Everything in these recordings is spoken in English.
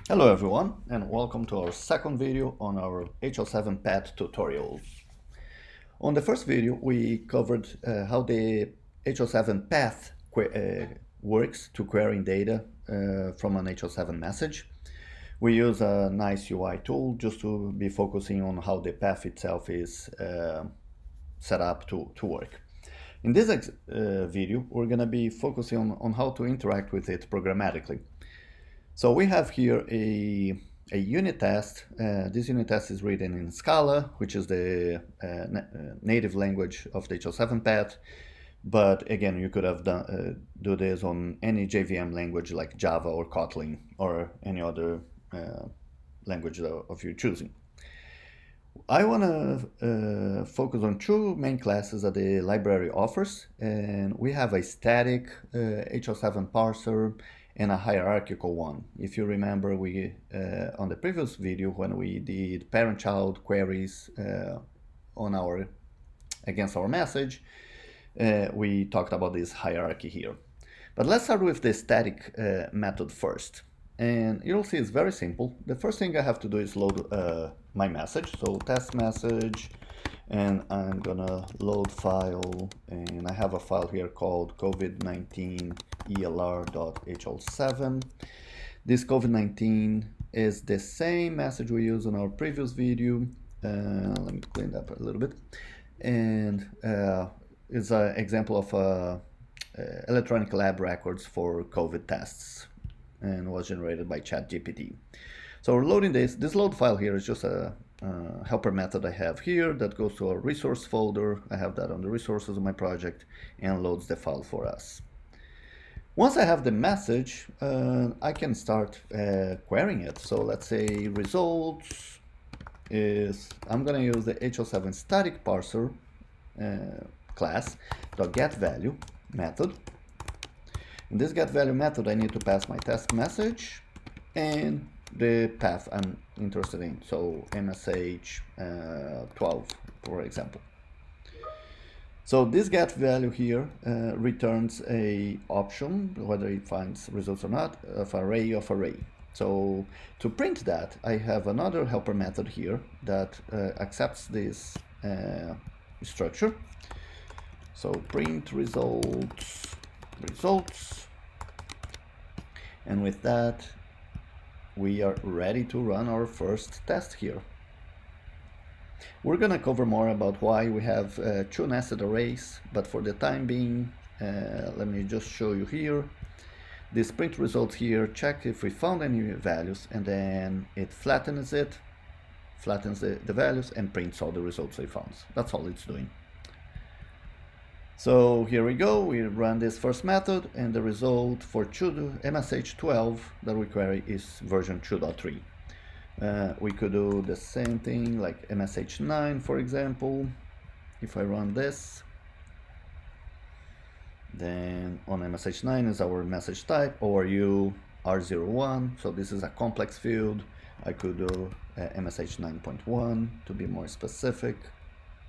Hello everyone, and welcome to our second video on our HL7 PET tutorials. On the first video we covered how the HL7 path works to querying data from an HL7 message. We use a nice UI tool just to be focusing on how the path itself is set up to work. In this video we're going to be focusing on how to interact with it programmatically. So we have here a unit test. This unit test is written in Scala, which is the native language of the HL7 PET. But again, you could have do this on any JVM language like Java or Kotlin or any other language of your choosing. I want to focus on two main classes that the library offers, and we have a static HL7 parser and a hierarchical one. If you remember, we on the previous video when we did parent-child queries against our message, we talked about this hierarchy here. But let's start with the static method first. And you'll see it's very simple. The first thing I have to do is load my message. So test message, and I'm gonna load file, and I have a file here called COVID-19 ELR.HL7. This COVID-19 is the same message we used in our previous video. Let me clean that up a little bit. And it's an example of electronic lab records for COVID tests, and was generated by ChatGPT. So we're loading this load file here is just a helper method I have here that goes to a resource folder. I have that on the resources of my project and loads the file for us. Once I have the message, I can start querying it. So let's say results is, I'm gonna use the HL7StaticParer class .getValue method. In this getValue method, I need to pass my test message and the path I'm interested in, so MSH12, for example. So this getValue here returns a option, whether it finds results or not, of array of array. So to print that, I have another helper method here that accepts this structure. So print results, and with that we are ready to run our first test here. We're gonna cover more about why we have two nested arrays, but for the time being, let me just show you here. This print results here checks if we found any values, and then it flattens the values and prints all the results we found. That's all it's doing. So here we go, we run this first method, and the result for MSH12 that we query is version 2.3. We could do the same thing like MSH9, for example. If I run this, then on MSH9 is our message type, ORU R01, so this is a complex field. I could do MSH9.1 to be more specific,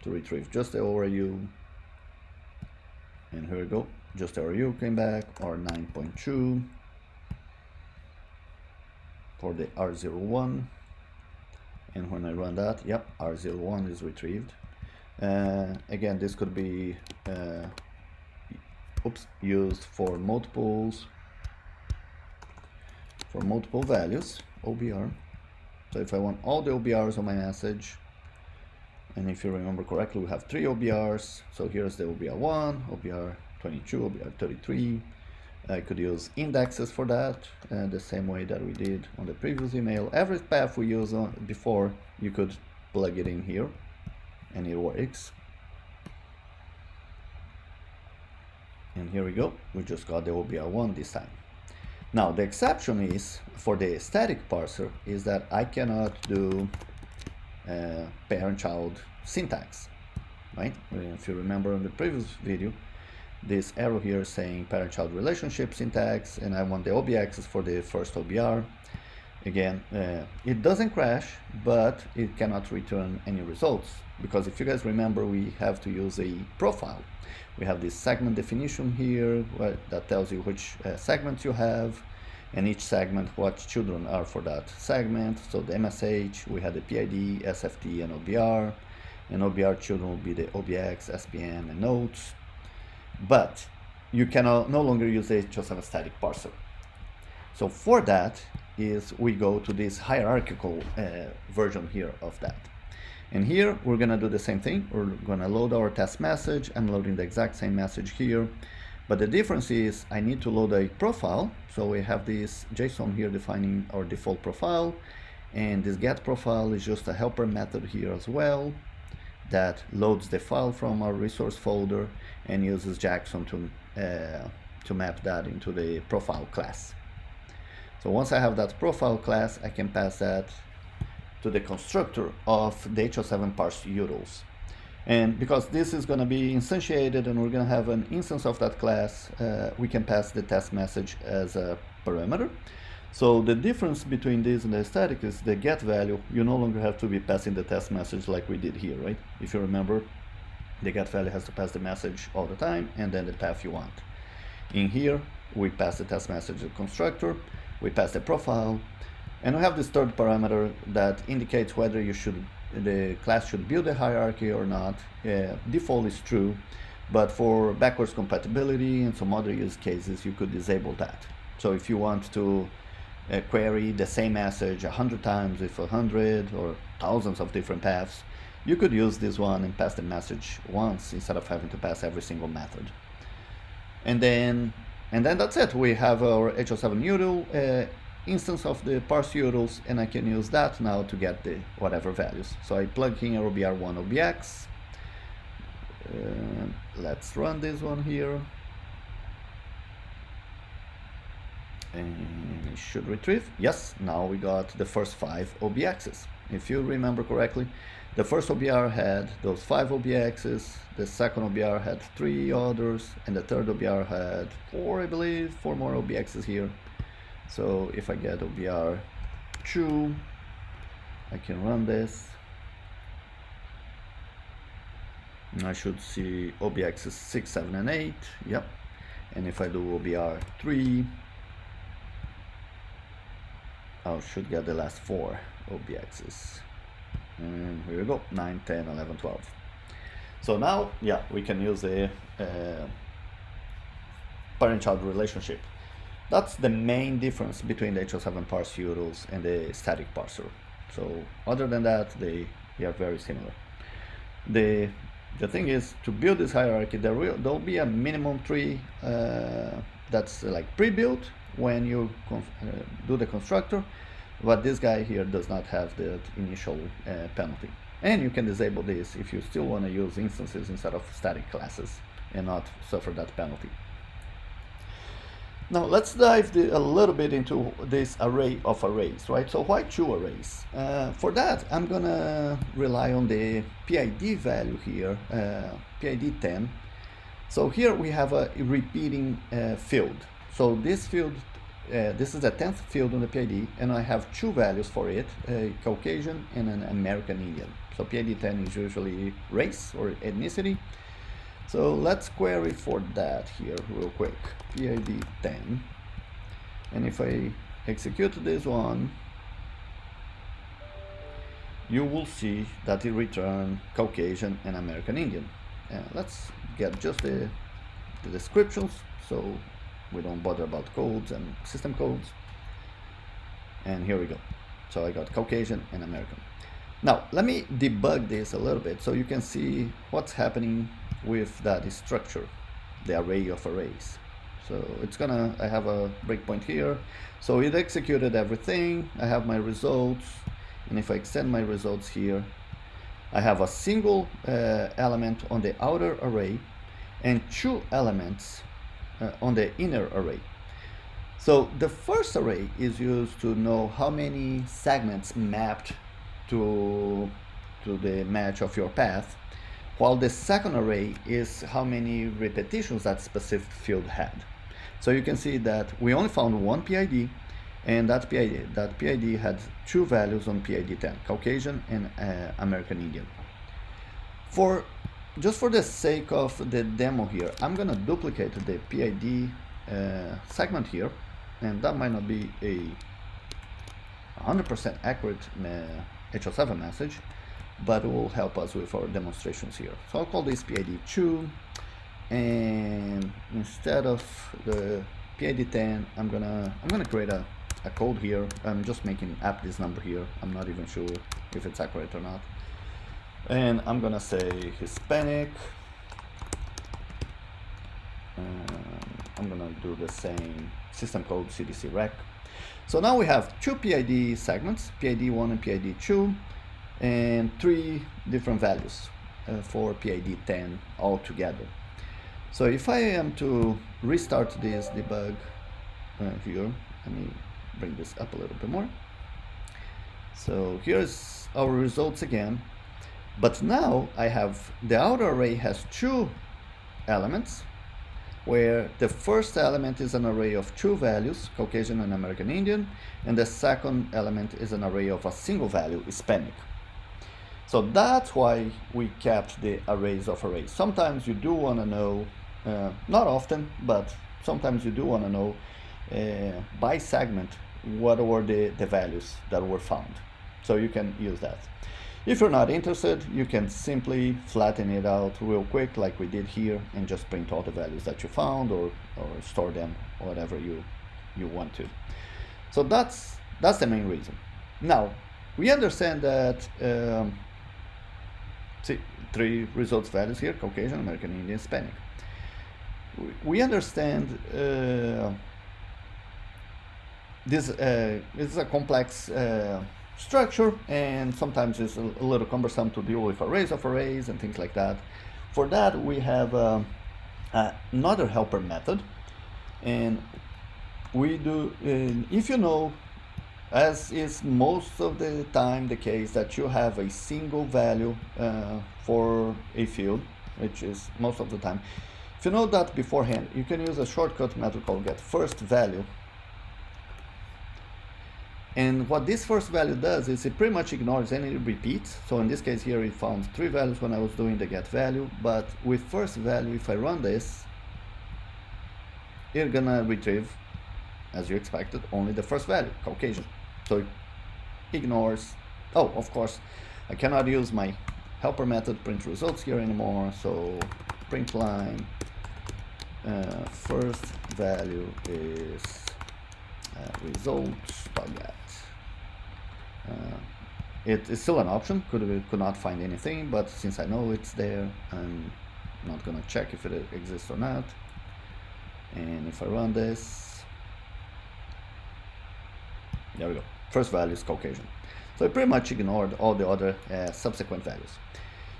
to retrieve just the ORU. And here we go, just the ORU came back, or 9.2 for the R01. And when I run that, yep, R01 is retrieved. Again, this could be used for multiple values, OBR. So if I want all the OBRs on my message, and if you remember correctly, we have 3 OBRs. So here's the OBR1, OBR22, OBR33. I could use indexes for that, the same way that we did on the previous email. Every path we used before, you could plug it in here, and it works. And here we go, we just got the OBR1 this time. Now, the exception is, for the static parser, is that I cannot do parent-child syntax, right? If you remember in the previous video, this arrow here is saying parent-child relationship syntax, and I want the OB access for the first OBR. Again, it doesn't crash, but it cannot return any results, because if you guys remember, we have to use a profile. We have this segment definition here that tells you which segments you have, and each segment what children are for that segment. So the MSH, we had the PID, SFT, and OBR. And OBR children will be the OBX, SPM, and nodes. But you can no longer use the HL7 static parser. So for that is we go to this hierarchical version here of that. And here we're gonna do the same thing. We're gonna load our test message. I'm loading the exact same message here. But the difference is I need to load a profile. So we have this JSON here defining our default profile. And this get profile is just a helper method here as well that loads the file from our resource folder and uses Jackson to map that into the profile class. So once I have that profile class, I can pass that to the constructor of the HL7 ParseUtils. And because this is going to be instantiated and we're going to have an instance of that class, we can pass the test message as a parameter. So the difference between this and the static is the get value. You no longer have to be passing the test message like we did here, right? If you remember, the get value has to pass the message all the time and then the path you want. In here, we pass the test message to the constructor, we pass the profile, and we have this third parameter that indicates whether the class should build a hierarchy or not. Default is true, but for backwards compatibility and some other use cases, you could disable that. So if you want to query the same message 100 times with 100 or thousands of different paths, you could use this one and pass the message once instead of having to pass every single method. And then that's it. We have our HL7 util instance of the ParseUtils, and I can use that now to get the whatever values. So I plug in OBR1 OBX. Let's run this one here. And it should retrieve. Yes, now we got the first 5 OBXs. If you remember correctly, the first OBR had those 5 OBXs, the second OBR had 3 others, and the third OBR had 4, I believe, 4 more OBXs here. So if I get OBR2, I can run this. And I should see OBXs 6, 7, and 8. Yep. And if I do OBR3, I should get the last 4 OBXs. And here we go, 9, 10, 11, 12. So now, yeah, we can use a parent-child relationship. That's the main difference between the HL7 ParseUtils and the static parser. So other than that, they are very similar. The thing is, to build this hierarchy, there'll be a minimum tree that's like pre-built when you do the constructor, but this guy here does not have the initial penalty. And you can disable this if you still want to use instances instead of static classes and not suffer that penalty. Now let's dive a little bit into this array of arrays, right? So why 2 arrays? For that, I'm gonna rely on the PID value here, PID 10. So here we have a repeating field. So this field, this is the 10th field on the PID, and I have 2 values for it, a Caucasian and an American Indian. So PID 10 is usually race or ethnicity. So let's query for that here real quick, PID 10. And if I execute this one, you will see that it returns Caucasian and American Indian. Let's get just the descriptions so we don't bother about codes and system codes. And here we go. So I got Caucasian and American. Now let me debug this a little bit so you can see what's happening with that structure, the array of arrays. So I have a breakpoint here. So it executed everything. I have my results. And if I extend my results here, I have a single element on the outer array and 2 elements on the inner array. So the first array is used to know how many segments mapped to the match of your path, while the second array is how many repetitions that specific field had. So you can see that we only found 1 PID, and that PID had 2 values on PID 10, Caucasian and American Indian. Just for the sake of the demo here, I'm gonna duplicate the PID segment here, and that might not be a 100% accurate HL7 message, but it will help us with our demonstrations here. So I'll call this PID2, and instead of the PID10, I'm gonna create a code here. I'm just making up this number here. I'm not even sure if it's accurate or not. And I'm gonna say Hispanic. I'm gonna do the same system code CDC rec. So now we have two PID segments, PID1 and PID2, and 3 different values for PID10 altogether. So if I am to restart this debug here, let me bring this up a little bit more. So here's our results again, but now I have the outer array has 2 elements, where the first element is an array of 2 values, Caucasian and American Indian, and the second element is an array of a single value, Hispanic. So that's why we kept the arrays of arrays. Sometimes you do want to know, not often, but sometimes you do want to know by segment what were the values that were found. So you can use that. If you're not interested, you can simply flatten it out real quick like we did here and just print all the values that you found, or store them, whatever you want to. So that's the main reason. Now, we understand that, see, 3 results values here, Caucasian, American Indian, Hispanic. We understand this is a complex structure, and sometimes it's a little cumbersome to deal with arrays of arrays and things like that. For that, we have another helper method, and we do, if you know, as is most of the time the case, that you have a single value for a field, which is most of the time. If you know that beforehand, you can use a shortcut method called getFirstValue. And what this first value does is it pretty much ignores any repeats. So in this case here, it found 3 values when I was doing the get value, but with first value, if I run this, it's gonna retrieve, as you expected, only the first value, Caucasian. So it ignores, oh, of course, I cannot use my helper method print results here anymore, so print line, first value is results.get. It is still an option, could not find anything, but since I know it's there, I'm not gonna check if it exists or not. And if I run this, there we go, first value is Caucasian. So I pretty much ignored all the other subsequent values.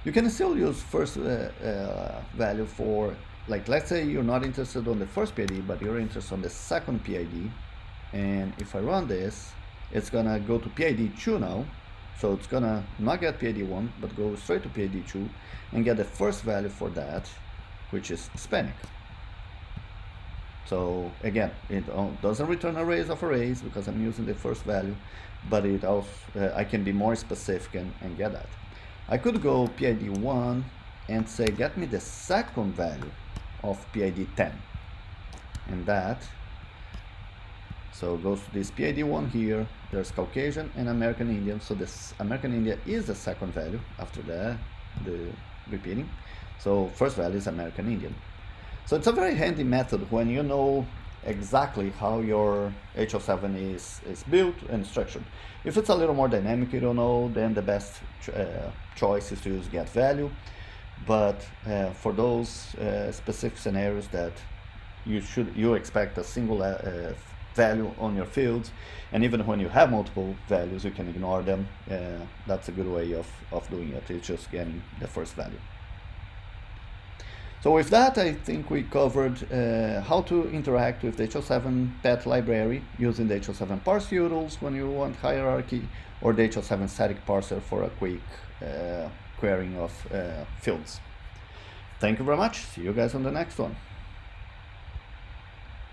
You can still use first value for, like, let's say you're not interested on the first PID, but you're interested on the second PID. And if I run this, it's gonna go to PID2 now. So it's gonna not get PID1, but go straight to PID2 and get the first value for that, which is Hispanic. So again, it doesn't return arrays of arrays because I'm using the first value, but it also, I can be more specific and get that. I could go PID1 and say, get me the second value of PID10. And that, so it goes to this PID1 here, there's Caucasian and American Indian, so this American Indian is the second value after the repeating. So first value is American Indian. So it's a very handy method when you know exactly how your HL7 is built and structured. If it's a little more dynamic, you don't know, then the best choice is to use get value. But for those specific scenarios that you expect a single value on your fields, and even when you have multiple values, you can ignore them. That's a good way of doing it. It's just getting the first value. So with that, I think we covered how to interact with the HL7 PET library using the HL7 ParseUtils when you want hierarchy, or the HL7StaticParer for a quick querying of fields. Thank you very much. See you guys on the next one.